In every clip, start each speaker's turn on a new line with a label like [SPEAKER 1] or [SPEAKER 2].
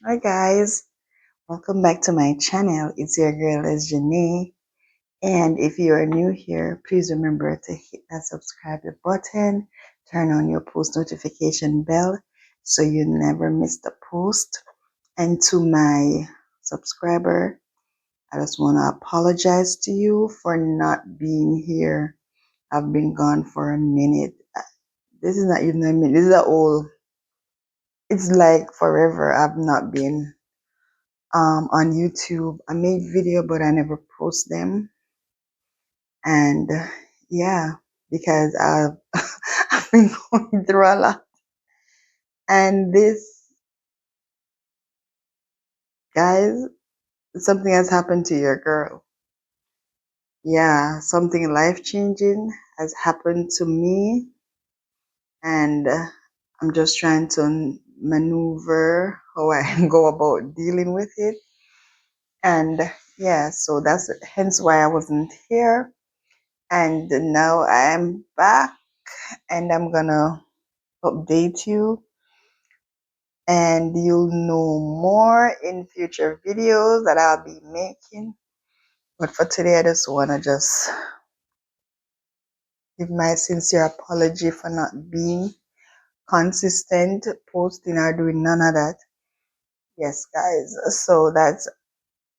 [SPEAKER 1] Hi guys, welcome back to my channel. It's your girl Janae, and if you are new here, please remember to hit that subscribe button, turn on your post notification bell so you never miss the post. And to my subscriber, I just want to apologize to you for not being here. I've been gone for a minute. This is not even a minute. This is a whole. It's like forever. I've not been on YouTube. I made video, but I never post them. And yeah, because I've I've been going through a lot. And this, guys, something has happened to your girl. Yeah, something life changing has happened to me, and I'm just trying to maneuver how I go about dealing with it. And yeah, so that's hence why I wasn't here. And now I'm back and I'm gonna update you, and you'll know more in future videos that I'll be making. But for today, I just wanna just give my sincere apology for not being consistent, posting or doing none of that. Yes, guys. So that's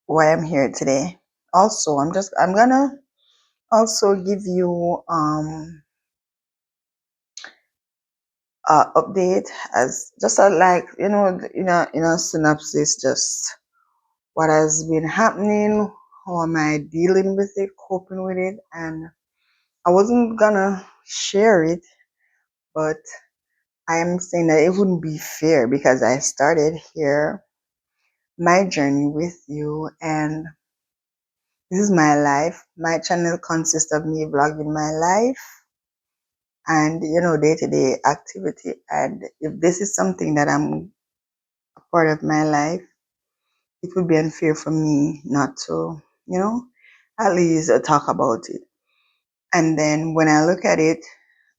[SPEAKER 1] why I'm here today. Also, I'm gonna also give you update as just a, like, in a synopsis, just what has been happening, how am I dealing with it, coping with it. And I wasn't gonna share it, but I am saying that it wouldn't be fair because I started here my journey with you, and this is my life. My channel consists of me vlogging my life and day-to-day activity. And if this is something that I'm a part of my life, it would be unfair for me not to, at least talk about it. And then when I look at it,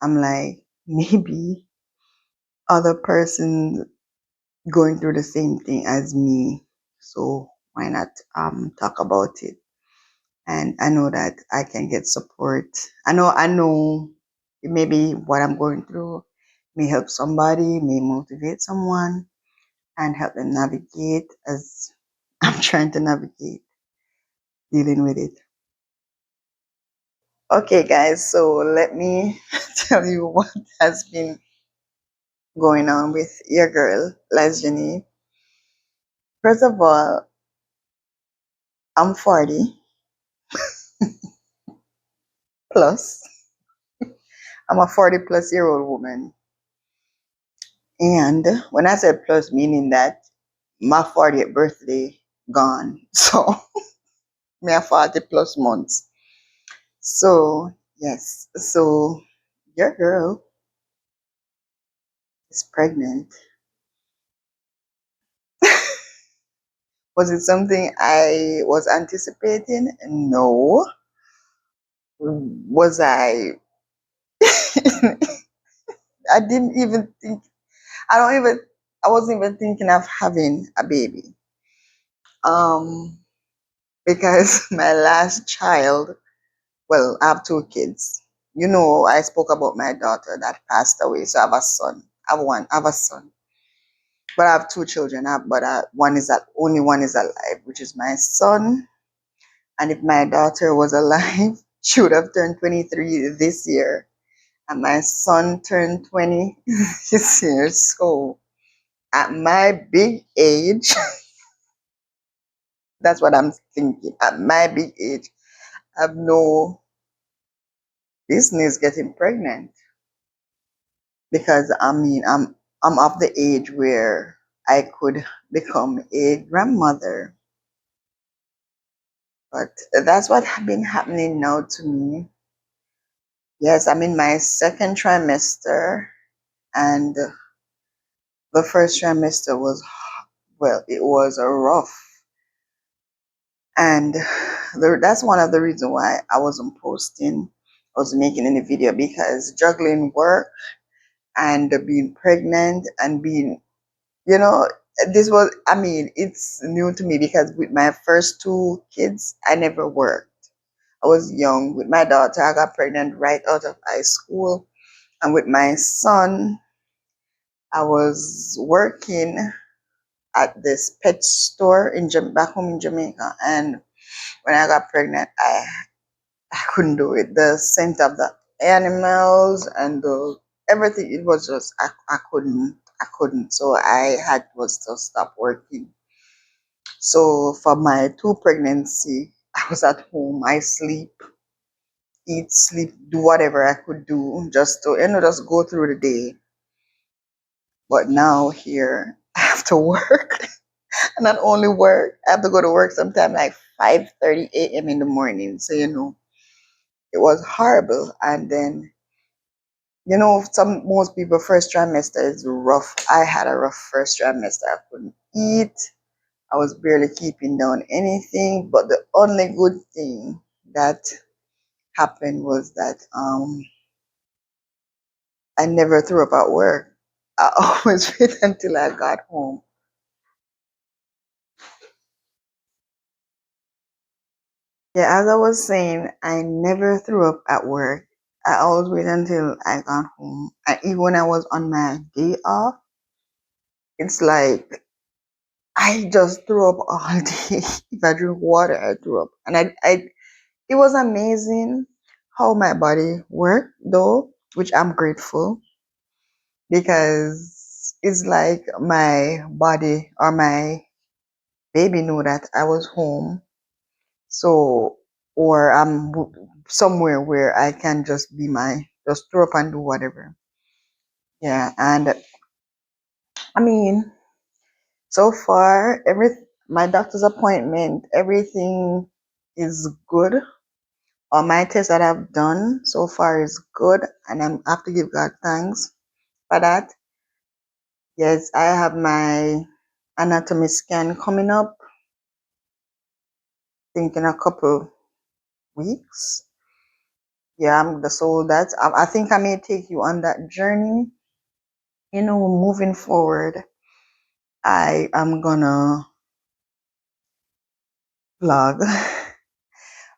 [SPEAKER 1] I'm like, maybe other person going through the same thing as me. So why not talk about it? And I know that I can get support. I know maybe what I'm going through may help somebody, may motivate someone and help them navigate as I'm trying to navigate dealing with it. Okay, guys, so let me tell you what has been going on with your girl, Lesjanie. First of all, I'm 40 plus. I'm a 40 plus year old woman. And when I said plus, meaning that my 40th birthday gone. So, me a 40 plus months. So, yes. So, your girl is pregnant. Was it something I was anticipating? No. Was I? I didn't even think. I don't even. I wasn't even thinking of having a baby. Um, because my last child. Well, I have two kids. I spoke about my daughter that passed away. So I have a son. I have a son. But I have two children. Only one is alive, which is my son. And if my daughter was alive, she would have turned 23 this year. And my son turned 20 this year. So at my big age, that's what I'm thinking. At my big age, I have no business getting pregnant. Because I'm of the age where I could become a grandmother. But that's what has been happening now to me. Yes, I'm in my second trimester, and the first trimester was, well, it was a rough. And that's one of the reasons why I wasn't posting, I was making any video, because juggling work and being pregnant and being, you know, This was, I mean, it's new to me because with my first two kids, I never worked. I was young. With my daughter, I got pregnant right out of high school. And with my son, I was working at this pet store in back home in Jamaica. And when I got pregnant, I couldn't do it. The scent of the animals and the everything, it was just I couldn't. So I had was to stop working. So for my two pregnancy, I was at home. I sleep, eat, sleep, do whatever I could do just to just go through the day. But now here I have to work. And not only work, I have to go to work sometime like 5:30 a.m. in the morning. So it was horrible. And then some most people first trimester is rough. I had a rough first trimester. I couldn't eat. I was barely keeping down anything. But the only good thing that happened was that I never threw up at work. I always wait until I got home. Yeah, as I was saying, I never threw up at work. I always wait until I got home. And even when I was on my day off, it's like I just threw up all day. If I drink water, I threw up. And it was amazing how my body worked though, which I'm grateful because it's like my body or my baby knew that I was home. So, or I'm somewhere where I can just throw up and do whatever. Yeah. And I mean, so far, my doctor's appointment, everything is good. All my tests that I've done so far is good, and I have to give God thanks for that. Yes, I have my anatomy scan coming up, I think in a couple weeks. Yeah, so that's I think I may take you on that journey. Moving forward, I am gonna vlog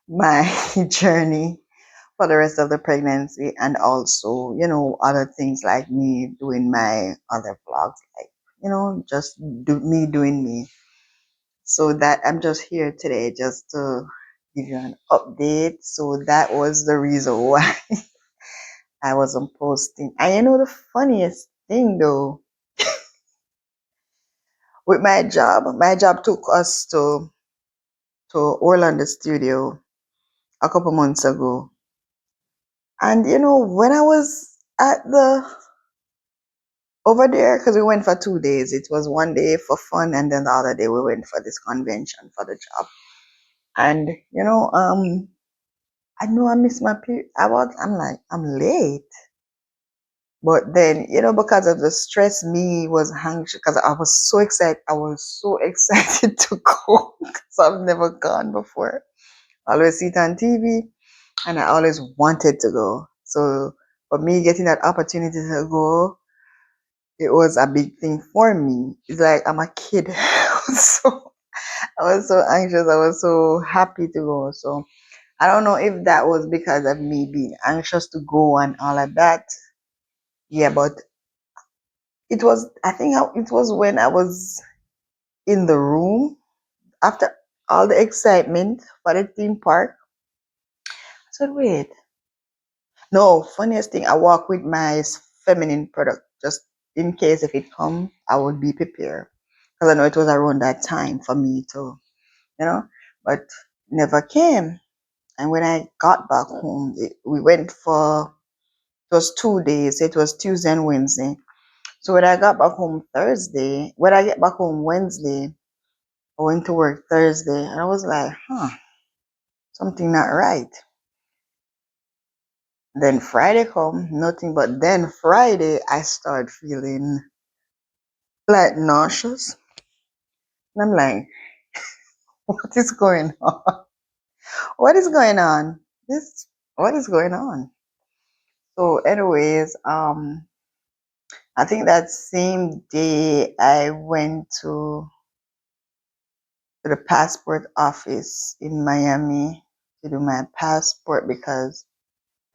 [SPEAKER 1] my journey for the rest of the pregnancy, and also other things like me doing my other vlogs, like just doing me. So that I'm just here today just to give you an update. So that was the reason why I wasn't posting. And the funniest thing though, with my job took us to Orlando studio a couple months ago. And when I was at the over there, because we went for 2 days. It was one day for fun, and then the other day we went for this convention for the job. And I know I missed my period. I'm like, I'm late. But then, because of the stress, me was anxious because I was so excited. I was so excited to go because I've never gone before. I always see it on TV, and I always wanted to go. So for me getting that opportunity to go, it was a big thing for me. It's like I'm a kid. So I was so anxious. I was so happy to go. So I don't know if that was because of me being anxious to go and all of that. Yeah, but I think it was when I was in the room after all the excitement for the theme park. I said, wait, no, funniest thing, I walk with my feminine product just in case if it come, I would be prepared. Because I know it was around that time for me to, you know, but never came. And when I got back home, we went for, it was 2 days. It was Tuesday and Wednesday. So when I got back home Thursday, when I get back home Wednesday, I went to work Thursday and I was like, something not right. Then Friday come, nothing, but then Friday I start feeling like nauseous. And I'm like, what is going on? What is going on? What is going on? So anyways, I think that same day I went to the passport office in Miami to do my passport because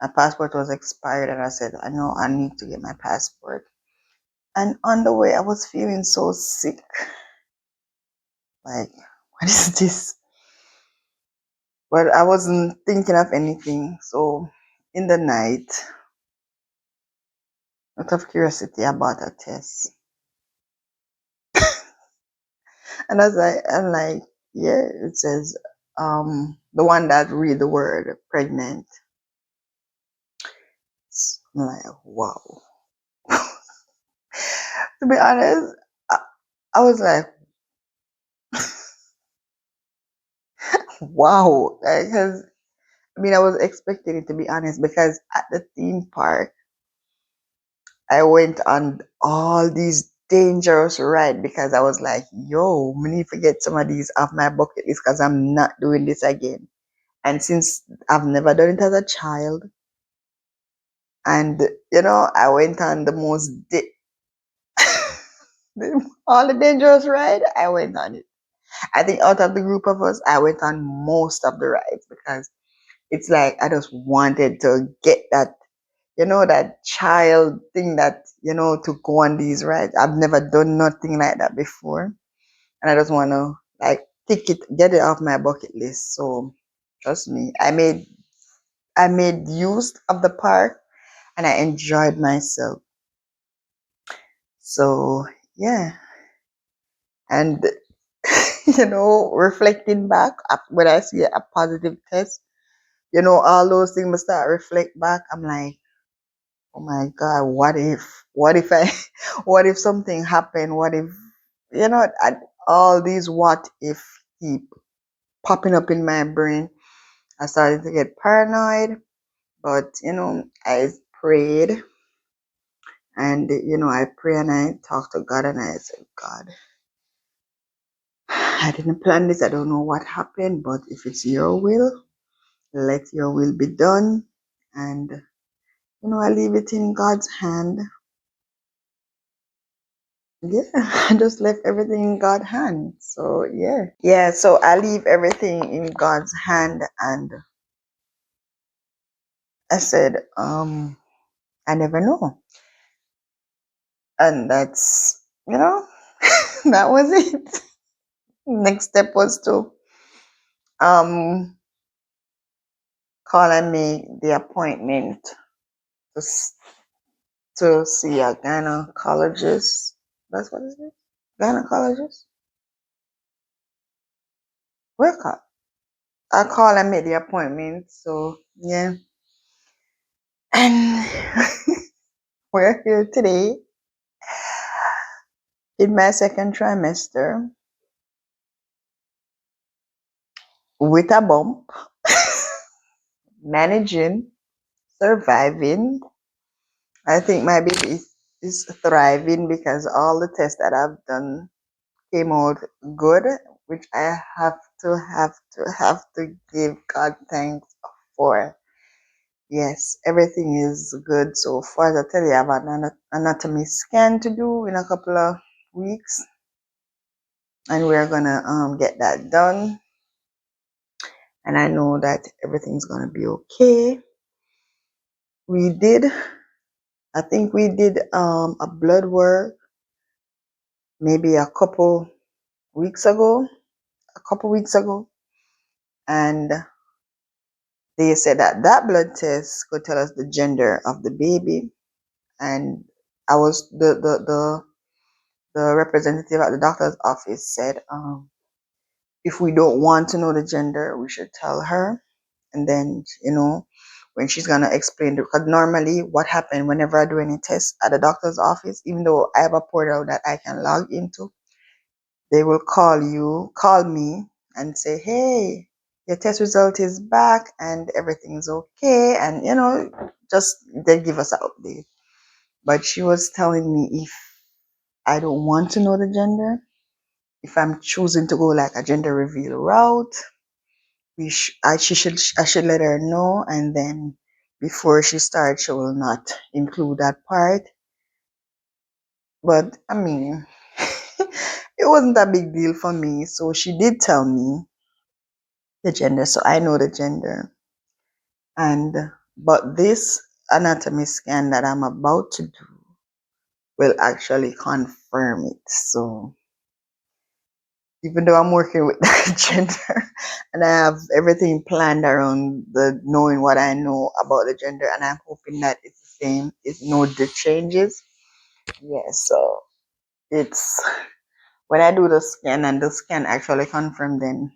[SPEAKER 1] my passport was expired, and I said, I know I need to get my passport. And on the way, I was feeling so sick. Like, what is this? But I wasn't thinking of anything. So in the night, out of curiosity, I bought a test. And I'm like, yeah, it says the one that read the word pregnant. I'm like, wow. To be honest, I, I was like, wow. Because I mean, I was expecting it, to be honest, because at the theme park, I went on all these dangerous rides because I was like, yo, I need to get some of these off my bucket list because I'm not doing this again. And since I've never done it as a child, and I went on the most all the dangerous ride, I went on it. I think out of the group of us, I went on most of the rides because it's like I just wanted to get that child thing to go on these rides. I've never done nothing like that before. And I just want to like get it off my bucket list. So trust me, I made use of the park and I enjoyed myself. So yeah. And reflecting back when I see a positive test, all those things must start reflect back. I'm like, oh my God, what if I, what if something happened? What if, all these what if keep popping up in my brain. I started to get paranoid, but, I prayed and, I pray and I talked to God and I said, God, I didn't plan this. I don't know what happened, but if it's your will, let your will be done. And, I leave it in God's hand. Yeah, I just left everything in God's hand. So yeah. Yeah, so I leave everything in God's hand and I said, I never know. And that's that was it. Next step was to um call and make the appointment to, to see a gynecologist. That's what it is? Gynecologist? Wake up. I call and make the appointment. So yeah. And we're here today in my second trimester with a bump, managing, surviving. I think my baby is thriving because all the tests that I've done came out good, which I have to give God thanks for. Yes, everything is good so far. As I tell you, I have an anatomy scan to do in a couple of weeks, and we're gonna get that done. And I know that everything's gonna be okay. We did, I think we did a blood work maybe a couple weeks ago, and they said that that blood test could tell us the gender of the baby. And I was the representative at the doctor's office said, if we don't want to know the gender, we should tell her. And then, when she's gonna explain, because normally what happened whenever I do any tests at the doctor's office, even though I have a portal that I can log into, they will call me and say, hey, your test result is back and everything's okay. And, just they give us an update. But she was telling me if I don't want to know the gender, if I'm choosing to go like a gender reveal route, I should let her know. And then before she starts, she will not include that part. But I mean, it wasn't a big deal for me. So she did tell me the gender, so I know the gender. And but this anatomy scan that I'm about to do will actually confirm it. So even though I'm working with that gender and I have everything planned around the knowing what I know about the gender, and I'm hoping that it's the same, it's no changes. Yeah, so it's when I do the scan and the scan actually confirm, then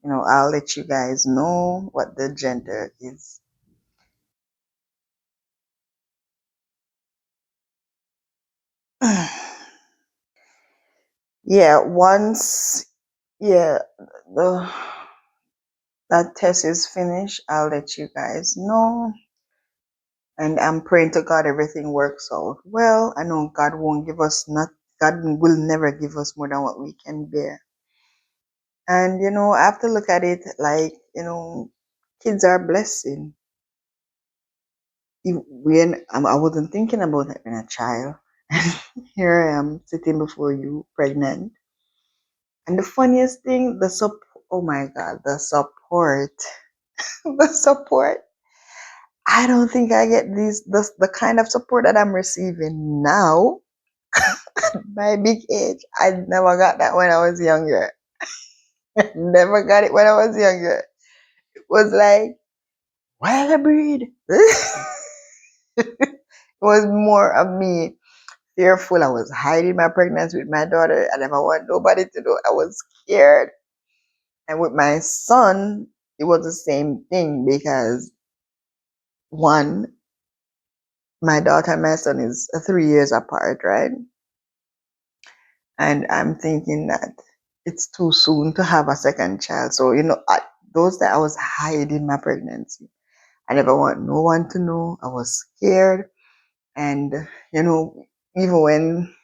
[SPEAKER 1] I'll let you guys know what the gender is. Yeah, once yeah the that test is finished, I'll let you guys know. And I'm praying to God everything works out well. I know God won't give us not God will never give us more than what we can bear. And I have to look at it like, kids are a blessing. When I wasn't thinking about having a child, and here I am sitting before you, pregnant. And the funniest thing, oh my God, the support, the support. I don't think I get the kind of support that I'm receiving now my big age. I never got that when I was younger. Never got it when I was younger. It was like, why I breed? It was more of me fearful. I was hiding my pregnancy with my daughter. I never want nobody to know. I was scared. And with my son, it was the same thing because one, my daughter and my son is 3 years apart, right? And I'm thinking that it's too soon to have a second child. So, those that I was hiding my pregnancy. I never want no one to know. I was scared. And, you know, even when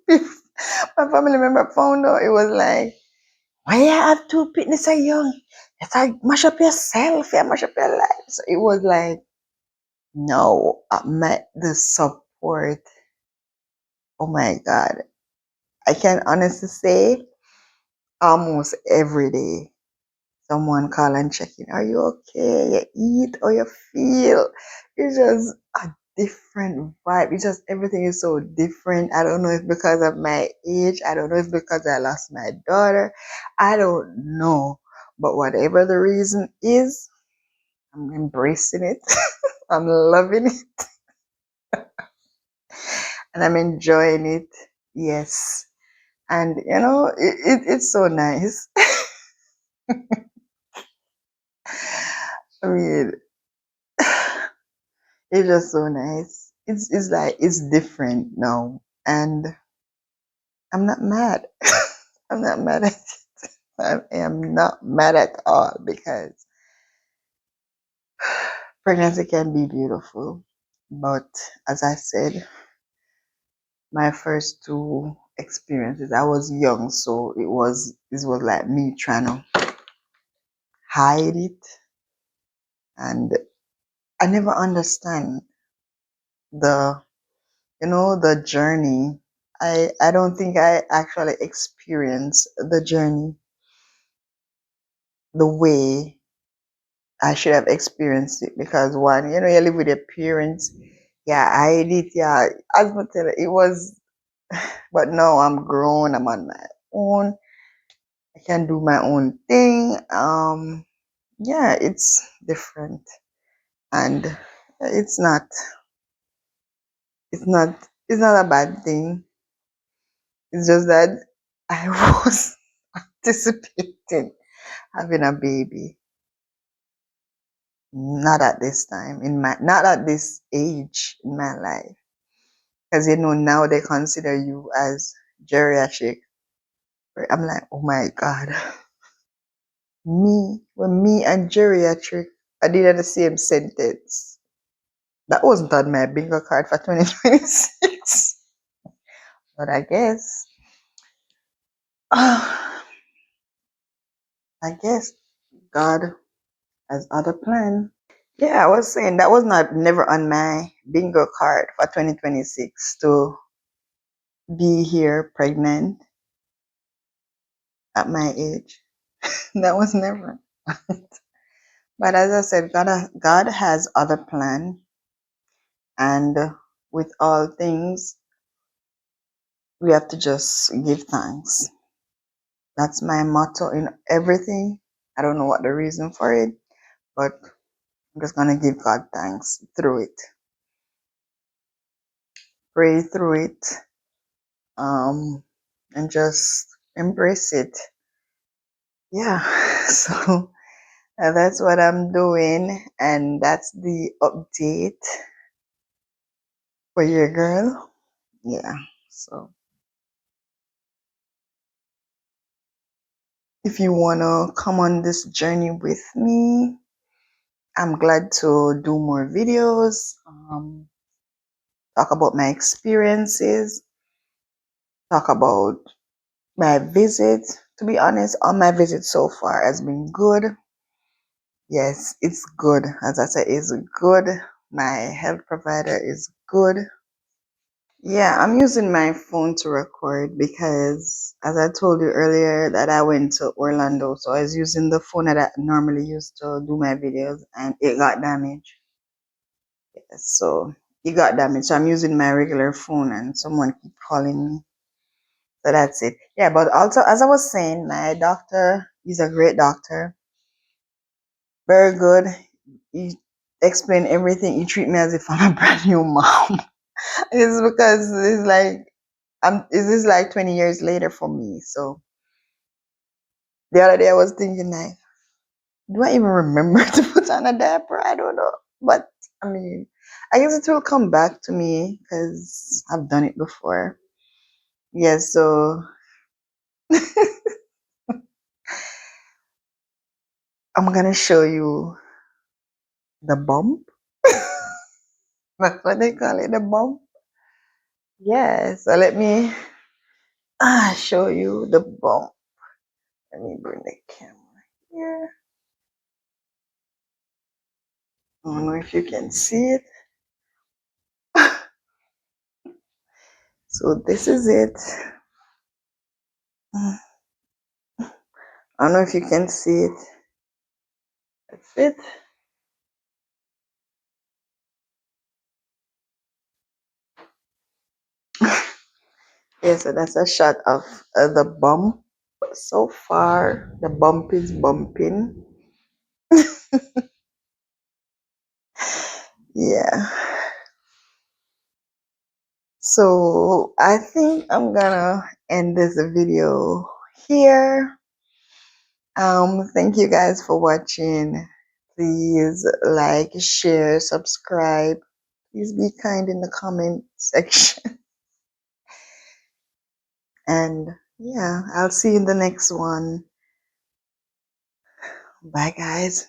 [SPEAKER 1] my family member found out, it was like, why you have two pitness so young? It's like, mash up yourself, yeah, mash up your life. So it was like, no, the support. Oh my God. I can honestly say almost every day someone call and check in. Are you okay? You eat or you feel? It's just a different vibe. It's just everything is so different. I don't know if because of my age. I don't know if because I lost my daughter. I don't know. But whatever the reason is, I'm embracing it. I'm loving it and I'm enjoying it. Yes. And it's so nice. I mean, it's just so nice. It's like it's different now, and I'm not mad. I'm not mad at it. I am not mad at all because pregnancy can be beautiful, but as I said, my first two experiences, I was young, so this was like me trying to hide it, and I never understand the the journey. I don't think I actually experienced the journey the way I should have experienced it because one, you live with your parents. Yeah, I did. Yeah, as I tell you, it was, but now I'm grown. I'm on my own. I can do my own thing. Yeah, it's different, and it's not. It's not. It's not a bad thing. It's just that I was anticipating having a baby. Not at this time not at this age in my life. Because now they consider you as geriatric. I'm like, oh my God. Me and geriatric, I did the same sentence. That wasn't on my bingo card for 2026. But I guess, I guess God has other plan. Yeah, I was saying that was not never on my bingo card for 2026 to be here pregnant at my age. That was never. But as I said, God has other plan, and with all things, we have to just give thanks. That's my motto in everything. I don't know what the reason for it, but I'm just gonna give God thanks through it. Pray through it, um, and just embrace it. Yeah. So that's what I'm doing, and that's the update for your girl. Yeah. So if you wanna come on this journey with me, I'm glad to do more videos, talk about my experiences, talk about my visit. To be honest, all my visit so far has been good. Yes, it's good. As I said, it's good. My health provider is good. Yeah, I'm using my phone to record because, as I told you earlier, that I went to Orlando, so I was using the phone that I normally use to do my videos, and it got damaged. So it got damaged. So I'm using my regular phone, and someone keep calling me. So that's it. Yeah, but also, as I was saying, my doctor is a great doctor, very good. He explained everything. He treat me as if I'm a brand new mom. It's because it's like this is like 20 years later for me. So the other day I was thinking like, do I even remember to put on a diaper? I don't know. But I mean, I guess it will come back to me because I've done it before. Yes, so I'm gonna show you the bump. That's what they call it, the bump. Yeah, so let me show you the bump. Let me bring the camera here. I don't know if you can see it. So this is it. I don't know if you can see it. That's it. Yeah, so that's a shot of the bump. So far, the bump is bumping. Yeah. So I think I'm gonna end this video here. Thank you guys for watching. Please like, share, subscribe. Please be kind in the comment section. And yeah, I'll see you in the next one. Bye, guys.